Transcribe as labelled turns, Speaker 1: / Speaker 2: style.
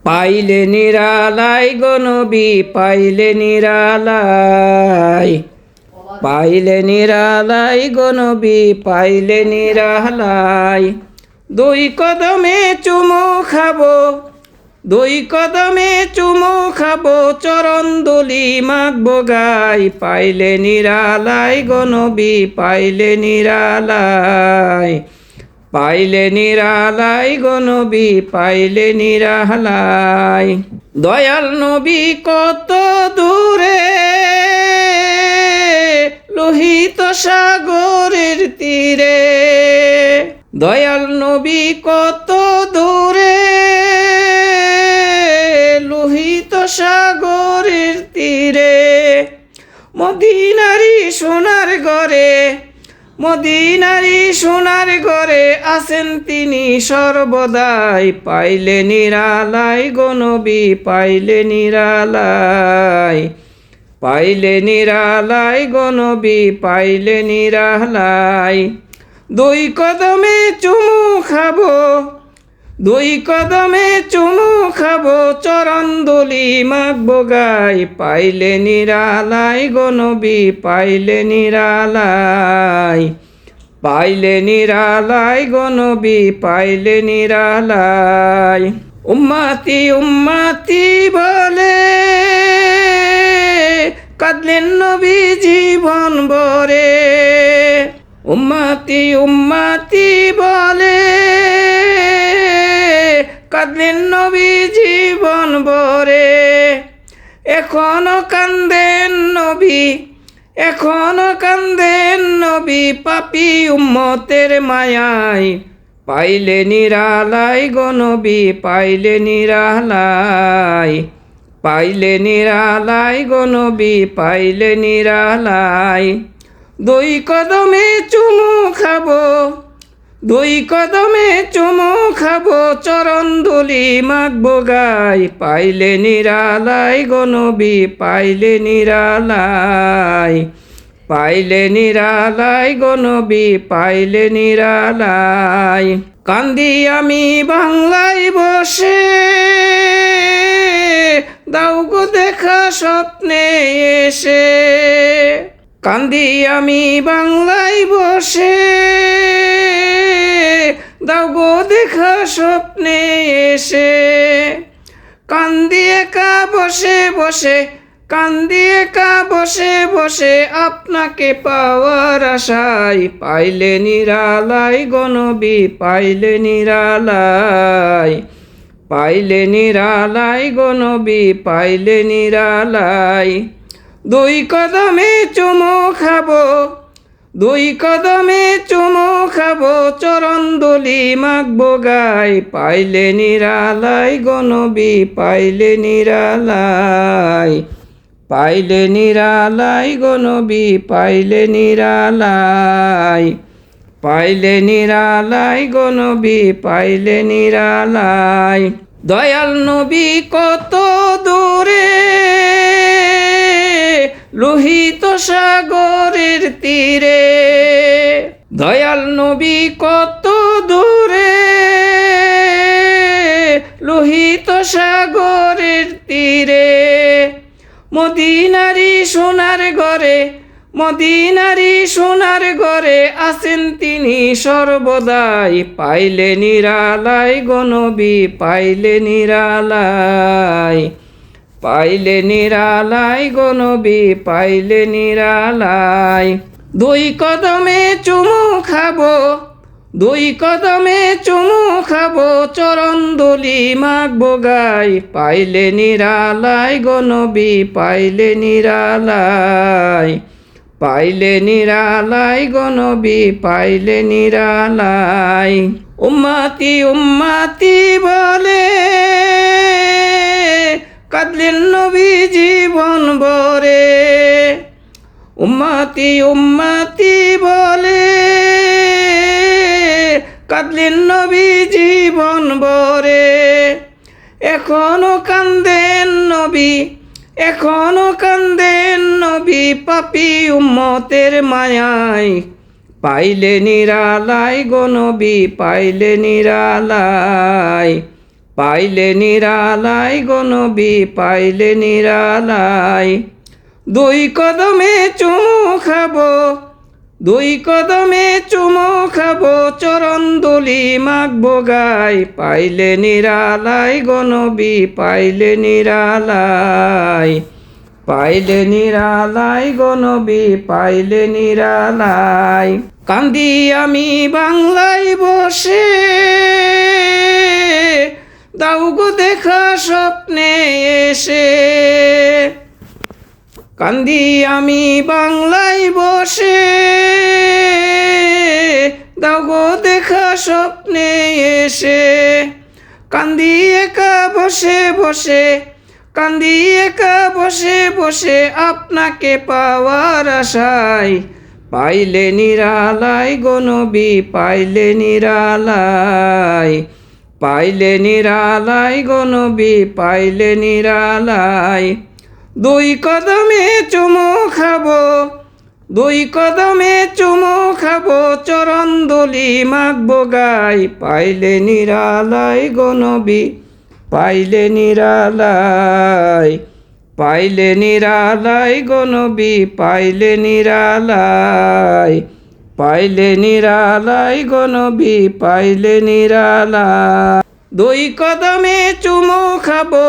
Speaker 1: পাইলে নিরালাই গো নবী পাইলে নিরালাই, পাইলে নিরালাই গো নবী পাইলে নিরালাই। দুই কদমে চুমু খাবো, দুই কদমে চুমু খাবো, চরণ দুলি মাখবো গায়। পাইলে নিরালাই গো নবী পাইলে নিরালাই, পাইলে নিরালাই গো নবী পাইলে নিরালাই। দয়াল নবী কত দূরে লোহিত সাগরের তীরে, দয়াল নবী কত দূরে লোহিত সাগরের তীরে। মদিনারি সোনার ঘরে, মদিনারি সোনার ঘরে আছেন তিনি সর্বদাই। পাইলে নিরালাই গো নবী পাইলে নিরালাই, পাইলে নিরালাই গো নবী পাইলে নিরালাই। দুই কদমে চুমু খাবো, দুই কদমে চুমু খাবো, চরণ দুলি মাখবো গায়। পাইলে নিরালাই গো নবী পাইলে নিরালাই, পাইলে নিরালাই গো নবী পাইলে নিরালাই। উম্মতি উম্মতি বলে কাঁদলেন নবী জীবন ভরে, উম্মতি উম্মতি বলে কাঁদলেন নবী জীবন ভরে। এখনো কান্দেন নবী, এখনো কান্দেন নবী পাপী উম্মতের মায়ায়। পাইলে নিরালাই গো নবী পাইলে নিরালাই, পাইলে নিরালাই গো নবী পাইলে নিরালাই। দুই কদমে চুমু খাবো, দুই কদমে চুমু খাবো, চরণ দুলি মাখবো গায়। পাইলে নিরালাই গো নবী পাইলে নিরালাই, পাইলে নিরালাই গো নবী পাইলে নিরালাই। কান্দি আমি বাংলায় বসে দাও গো দেখা স্বপ্নে এসে, কান্দি আমি বাংলায় বসে দাও গো দেখা স্বপ্নে এসে। কান্দি একা বসে বসে, কান্দি একা বসে বসে আপনাকে পাওয়ার আশায়। পাইলে নিরালাই গো নবী পাইলে নিরালাই, পাইলে নিরালাই গো নবী পাইলে নিরালাই। দুই কদমে চুমু খাবো, দুই কদমে চুমু খাবো, চরণ দুলি মাখবো গায়। পাইলে নিরালাই গো নবী পাইলে নিরালাই, পাইলে নিরালাই গো নবী পাইলে নিরালাই, পাইলে নিরালাই গো নবী পাইলে নিরালাই। দয়াল নবী কত দূরে লোহিত সাগরের তীরে, দয়াল নবী কত দূরে লোহিত সাগরের তীরে। মদিনারি সোনার ঘরে, মদিনারি সোনার ঘরে আছেন তিনি সর্বদাই। পাইলে নিরালাই গো নবী পাইলে নিরালাই, পাইলে নিরালাই গো নবী পাইলে নিরালাই। দুই কদমে চুমু খাবো, দুই কদমে চুমু খাবো, চরণ দুলি মাখবো গায়। পাইলে নিরালাই গো নবী পাইলে নিরালাই, পাইলে নিরালাই গো নবী পাইলে নিরালাই। উম্মতি উম্মতি বলে কাঁদলেন নবী জীবন ভরে, উম্মতি উম্মতি বলে কাঁদলেন নবী জীবন ভরে। এখনো কান্দেন নবী, এখনো কান্দেন নবী পাপী উম্মতের মায়ায়। পাইলে নিরালাই গো নবী পাইলে নিরালাই, পাইলে নিরালাই গো নবী পাইলে নিরালাই। দুই কদমে চুমু খাবো, দুই কদমে চুমু খাবো, চরণ দুলি মাখবো গায়, পাইলে নিরালাই গো নবী পাইলে নিরালাই। পাইলে নিরালাই গো নবী পাইলে নিরালাই। কান্দি আমি বাংলায় বসে, দাও গো দেখা স্বপ্নে এসে। কান্দি আমি বাংলায় বসে, দাও গো দেখা স্বপ্নে এসে। কান্দি একা বসে বসে, কান্দি একা বসে বসে, আপনাকে পাওয়ার আশায়, পাইলে নিরালাই গো নবী পাইলে নিরালাই। পাইলে নিরালাই গো নবী পাইলে নিরালাই। দুই কদমে চুমু খাবো, দুই কদমে চুমু খাবো, চরণ দুলি মাখবো গায়, পাইলে নিরালাই গো নবী পাইলে নিরালাই। পাইলে নিরালাই গো নবী পাইলে নিরালাই। পাইলে নিরালাই গো নবী পাইলে নিরালাই। দুই কদমে চুমু খাবো।